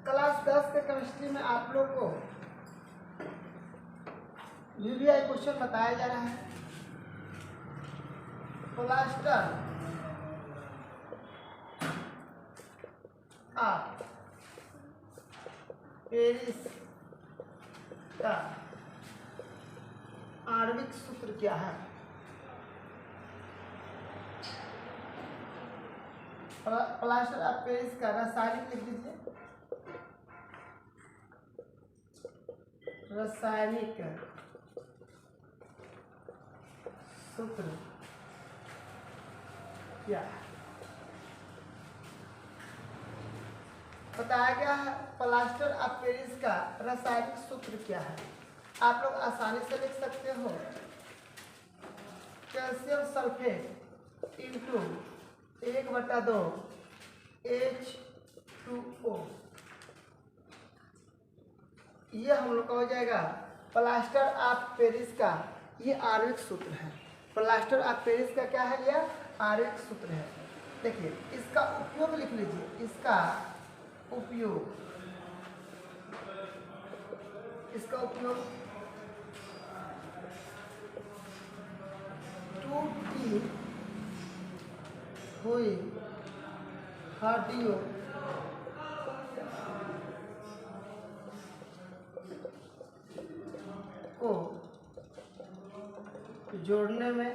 Class 10 के chemistry में आप लोग को यूवीआई क्वेश्चन बताया जा रहा है। प्लास्टर ऑफ पेरिस का आणविक सूत्र क्या है? प्लास्टर ऑफ पेरिस का रासायनिक लिख दीजिए। रासायनिक सूत्र क्या है? बताया गया है प्लास्टर ऑफ पेरिस का रासायनिक सूत्र क्या है। आप लोग आसानी से लिख सकते हो, कैल्शियम सल्फेट इंटू 1/2 H2O। ये हम लोग का हो जाएगा प्लास्टर ऑफ पेरिस का ये आणविक सूत्र है। प्लास्टर ऑफ पेरिस का क्या है? यह आणविक सूत्र है। देखिए इसका उपयोग लिख लीजिए, इसका उपयोग 2T हुई हड्डियों को जोड़ने में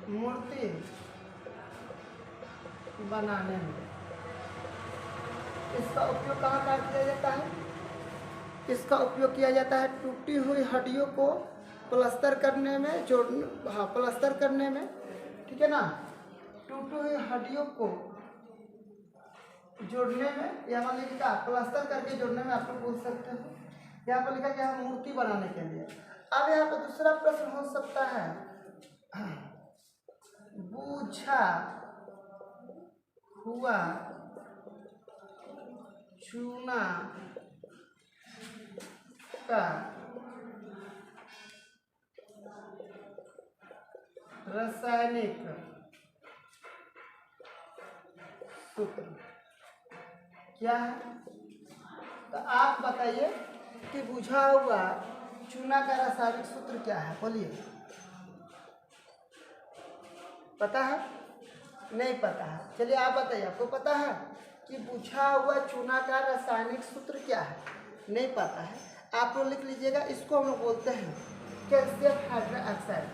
मूर्ति बनाने में इसका उपयोग कहाँ किया जाता है? इसका उपयोग किया जाता है टूटी हुई हड्डियों को प्लास्टर करने में, प्लास्टर करने में, ठीक है ना। टूटी हुई हड्डियों को जोड़ने में, या मान लीजिए प्लास्टर करके जोड़ने में आप लोग बोल सकते हो। यहाँ पर लिखा गया है मूर्ति बनाने के लिए। अब यहाँ पर दूसरा प्रश्न हो सकता है, बुझा हुआ चूना का रासायनिक सूत्र क्या है? तो आप बताइए कि बुझा हुआ चूना का रासायनिक सूत्र क्या है? बोलिए, पता है? नहीं पता है। चलिए आप बताइए, आपको पता है कि बुझा हुआ चूना का रासायनिक सूत्र क्या है? नहीं पता है। आप लोग लिख लीजिएगा, इसको हम लोग बोलते हैं calcium hydroxide.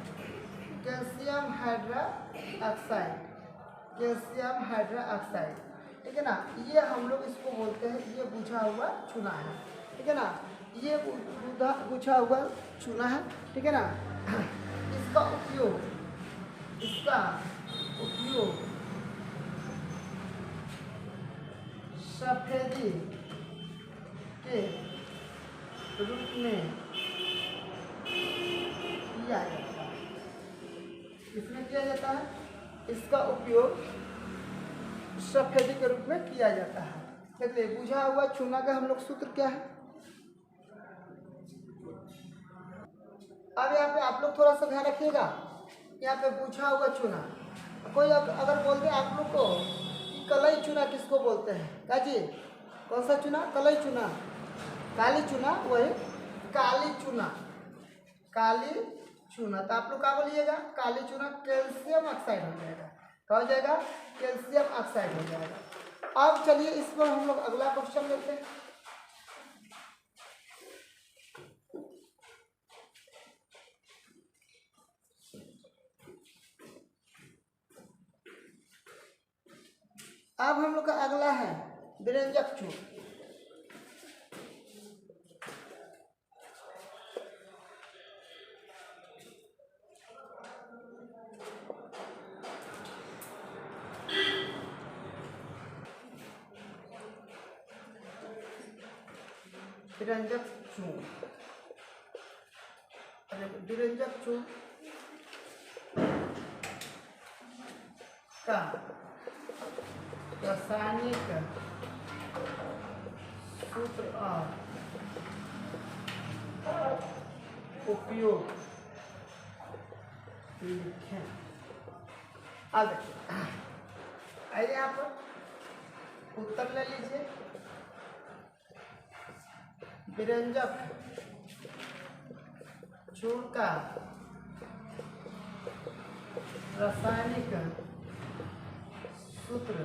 Calcium hydroxide, calcium hydroxide, ठीक है ना। ये हम लोग इसको बोलते हैं, ये बुझा हुआ चूना है, ठीक है ना। ये बुझा हुआ चूना है, ठीक है ना। इसका उपयोग सफेदी के रूप में किया जाता है। इसमें किया जाता है, इसका उपयोग सफेदी के रूप में किया जाता है। देखिए बुझा हुआ चूना का हम लोग सूत्र क्या है? अब यहाँ पे आप लोग थोड़ा सा ध्यान रखिएगा, यहाँ पे बुझा हुआ चूना, कोई अगर बोलते हैं आप लोग को कि कलई चूना किसको बोलते हैं? काजी, कौन सा चूना? कलई चूना, काली चूना, वही काली चूना, काली चूना। तो आप लोग क्या बोलिएगा? काली चूना कैल्शियम ऑक्साइड हो जाएगा। क्या हो जाएगा? कैल्शियम ऑक्साइड हो जाएगा। अब चलिए इस पर हम लोग अगला क्वेश्चन लेते हैं। अब हम लोग का अगला है विरंजक चूर्ण। विरंजक चूर्ण, विरंजक चूर्ण का रासायनिक सूत्र और उपयोग लिखें। अब देखिए, आइए यहाँ पर उत्तर ले लीजिए। विरंजक चूर्ण का रासायनिक सूत्र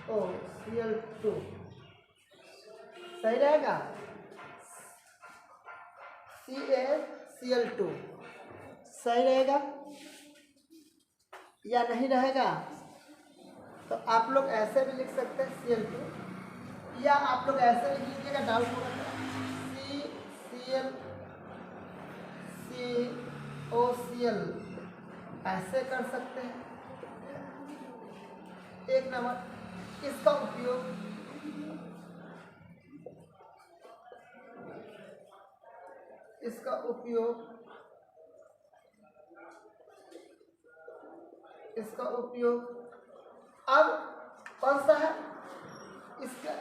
COCl2 सही रहेगा। CaCl2 सही रहेगा या नहीं रहेगा? तो आप लोग ऐसे भी लिख सकते हैं Cl2, या आप लोग ऐसे लिख लीजिएगा, डाउट होगा CCl COCl ऐसे कर सकते हैं। एक नंबर इसका उपयोग अब कौन सा है? इसका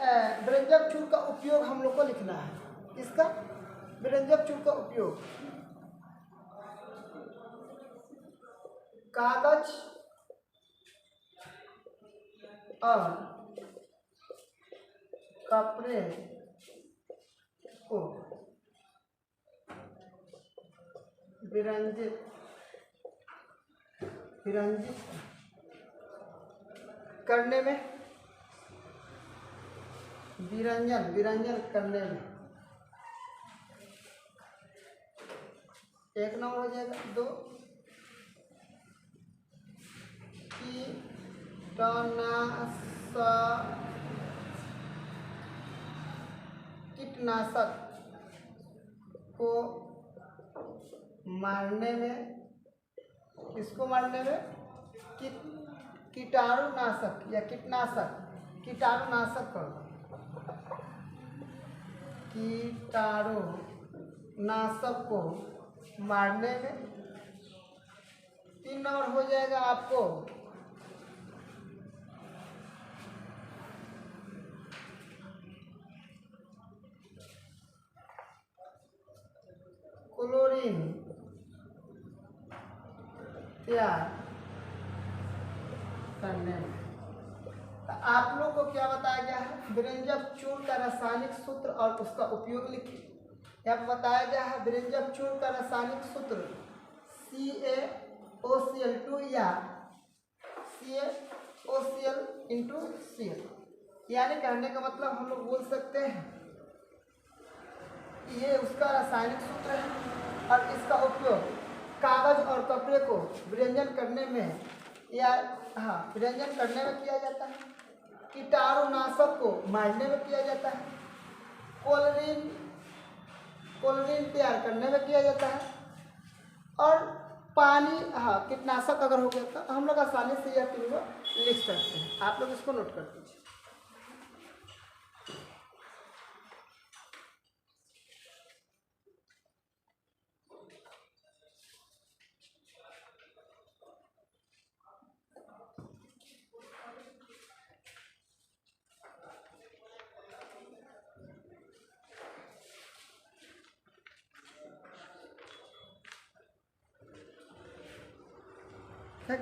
विरंजक चूर्ण का उपयोग हम लोग को लिखना है। इसका विरंजक चूर्ण का उपयोग कागज और कपड़े को विरंजित करने में, विरंजन करने में एक नंबर हो जाएगा। 2 कीटनाशक को मारने में, इसको मारने में कीटाणुनाशक या कीटाणुनाशक को मारने में 3 नंबर हो जाएगा आपको क्लोरीन तैयार करने में। तो आप लोग को क्या बताया गया है? विरंजक चूर्ण का रासायनिक सूत्र और उसका उपयोग लिखिए। यहाँ पर बताया गया है विरंजक चूर्ण का रासायनिक सूत्र CaOCl2 या CaOCl/Cl। यानी कहने का मतलब हम लोग बोल सकते हैं ये उसका रासायनिक सूत्र है और इसका उपयोग कागज और कपड़े को विरंजन करने में विरंजन करने में किया जाता है, कीटाणुनाशक को मारने में किया जाता है, क्लोरीन तैयार करने में किया जाता है, और पानी कीटनाशक अगर हो गया तो हम लोग आसानी से यह तीनों लिख सकते हैं। आप लोग इसको नोट कर दीजिए। क्या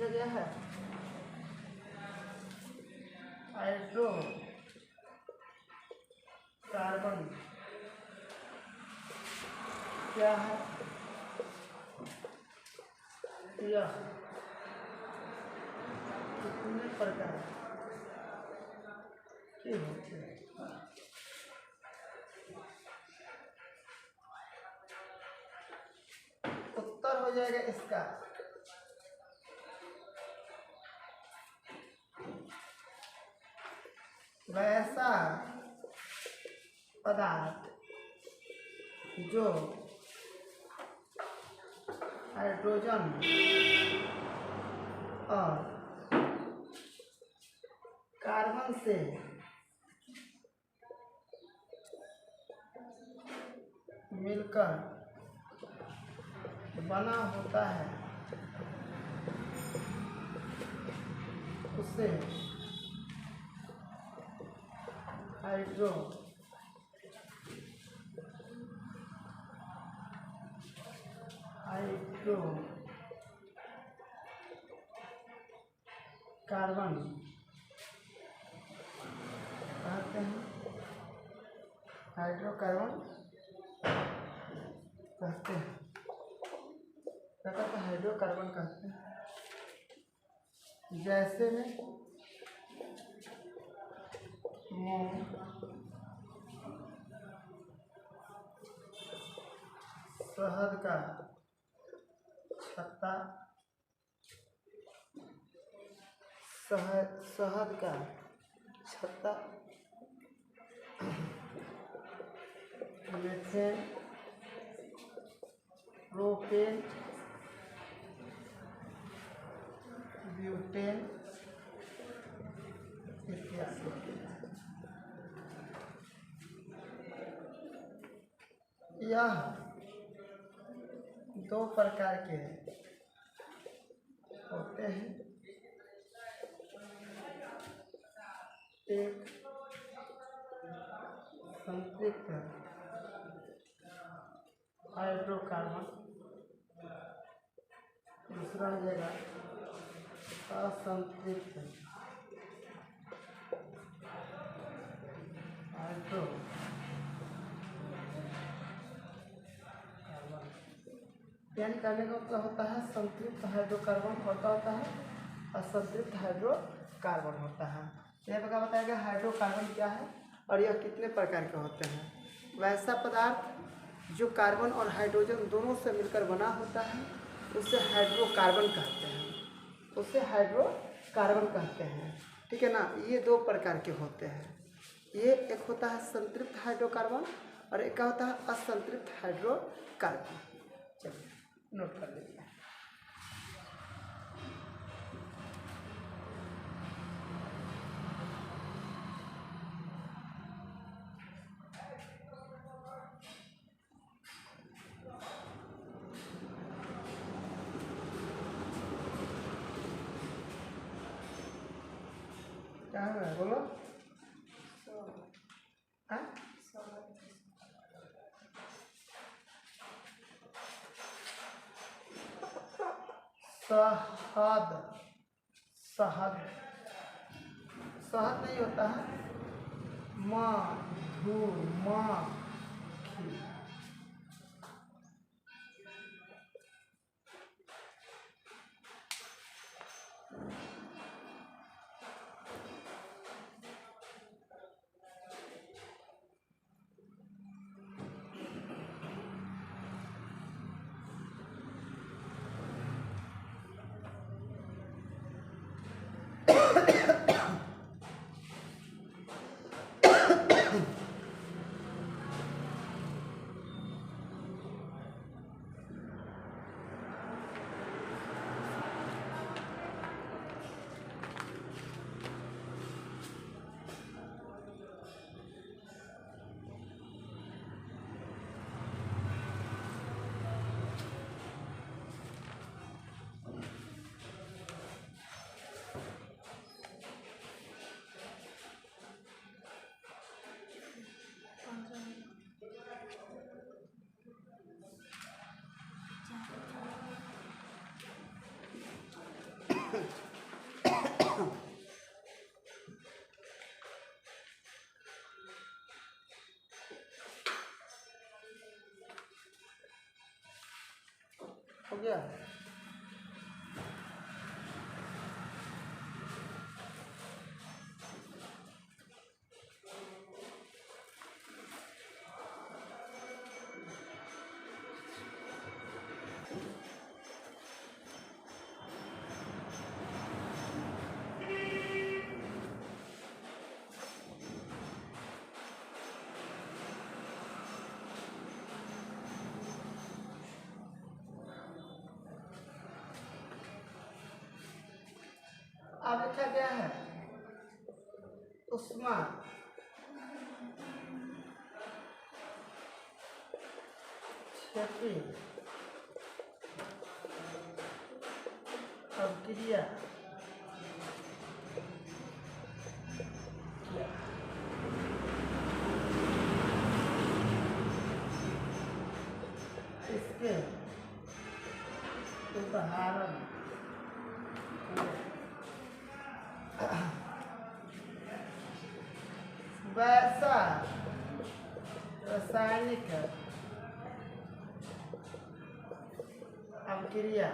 क्या है? हाइड्रोकार्बन क्या है? यह कितने प्रकार के होते हैं? जाएगा इसका। वैसा पदार्थ जो हाइड्रोजन और कार्बन से मिलकर बना होता है उसे हाइड्रो कार्बन कहते हैं। हाइड्रोकार्बन कहते हैं। क्या कहते हैं? हाइड्रोकार्बन कहते हैं। जैसे में मोम, शहद का छत्ता, शहद का छत्ता, मीथेन, प्रोपेन, ब्यूटेन इत्यादि। यह दो प्रकार के होते हैं। एक संतृप्त हाइड्रोकार्बन, दूसरा हो जाएगा असंतृप्त हाइड्रोकार्बन। यानी कहने का मतलब होता है संतृप्त हाइड्रोकार्बन होता है, असंतृप्त हाइड्रोकार्बन होता है। यह क्या बताएगा हाइड्रोकार्बन क्या है और यह कितने प्रकार के होते हैं। वैसा पदार्थ जो कार्बन और हाइड्रोजन दोनों से मिलकर बना होता है उसे हाइड्रोकार्बन कहते हैं, उसे हाइड्रोकार्बन कहते हैं। ठीक है ना। ये दो प्रकार के होते हैं। ये एक होता है संतृप्त हाइड्रोकार्बन और एक का होता है असंतृप्त हाइड्रोकार्बन। चलिए नोट कर लीजिए। क्या है बोलो? शहद, शहद नहीं होता है, मधुमक्खी। हो गया। अब लिखा गया है उष्मा क्षति अभिक्रिया इसके उदाहरण वैसा रासायनिक अभिक्रिया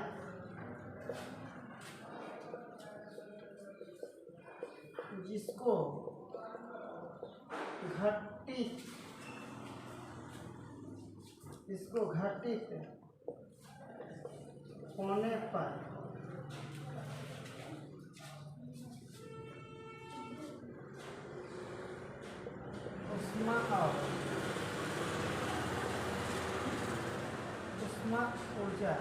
जिसको घटित होने पर उष्मा ऊर्जा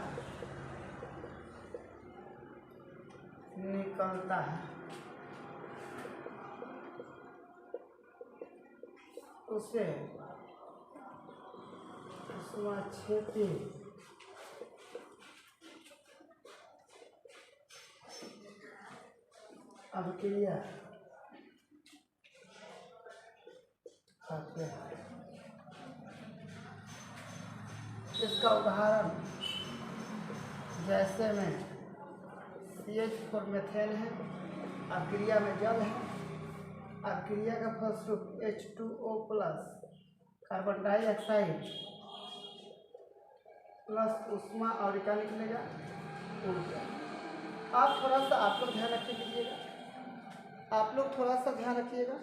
निकलता है, उसे उष्मा क्षति अभिक्रिया कहते हैं। इसका उदाहरण जैसे में CH4 मेथेन है, अभिक्रिया में जल है, अभिक्रिया का फलस्वरूप H2O plus carbon dioxide plus उष्मा और क्या निकलेगा, ऊर्जा। आप थोड़ा सा आप लोग ध्यान रखिएगा, आप लोग थोड़ा सा ध्यान रखिएगा।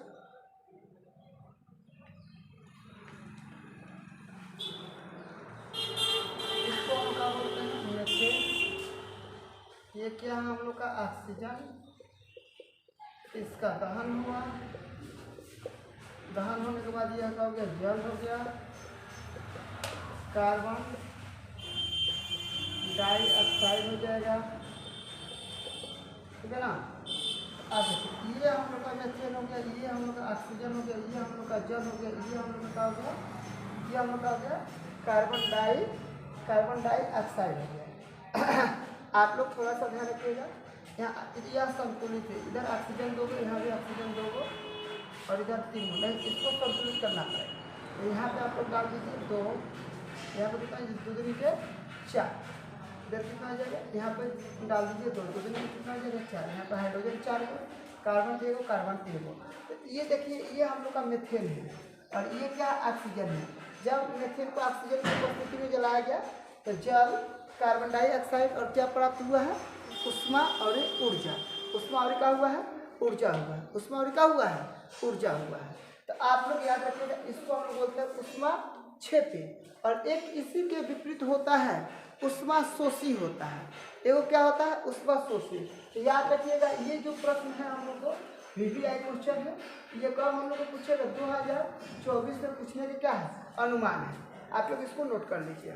इसको हम क्या बोलते हैं, मीथेन। ये क्या है हम लोग का ऑक्सीजन, इसका दहन हुआ, दहन होने के बाद यह क्या हो गया, जल हो गया, कार्बन डाइऑक्साइड हो जाएगा, ठीक है ना। अब ये हम लोग का मीथेन हो गया, ये हम लोग का ऑक्सीजन हो गया, ये हम लोग का जल हो गया, ये हम लोग का हो गया, ये हम लोग का हो गया कार्बन डाइऑक्साइड हो गया। आप लोग थोड़ा सा ध्यान रखिएगा, यहाँ यह संतुलित है, इधर ऑक्सीजन दोगे, यहाँ भी ऑक्सीजन दोगे और इधर 3 नहीं, इसको संतुलित करना पड़ेगा। तो यहाँ पे आप लोग डाल दीजिए 2, यहाँ पर कितना 2 दूनी के 4, इधर कितना आ जाएगा, यहाँ पे डाल दीजिए 2, 2 दूनी कितना आ जाएगा 4, यहाँ पर हाइड्रोजन 4 है, कार्बन 3 हो, कार्बन 3 हो। तो ये देखिए ये हम लोग का मीथेन है और ये क्या ऑक्सीजन है। जब मीथेन को ऑक्सीजन की उपस्थिति में जलाया गया तो जल, कार्बन डाइऑक्साइड और क्या प्राप्त हुआ है, उष्मा और ऊर्जा। उष्मा और क्या हुआ है, ऊर्जा हुआ है, उष्मा और क्या हुआ है, ऊर्जा हुआ है। तो आप लोग याद रखिएगा, इसको हम लोग बोलते हैं उष्मा क्षेपी। और एक इसी के विपरीत होता है उष्मा शोषी होता है। एगो क्या होता है, उष्मा शोषी। तो याद रखिएगा, ये जो प्रश्न है हम लोग को VVI क्वेश्चन है, ये कब हम लोग को पूछेगा, 2024 में पूछने के क्या है, अनुमान है। आप लोग इसको नोट कर लीजिए।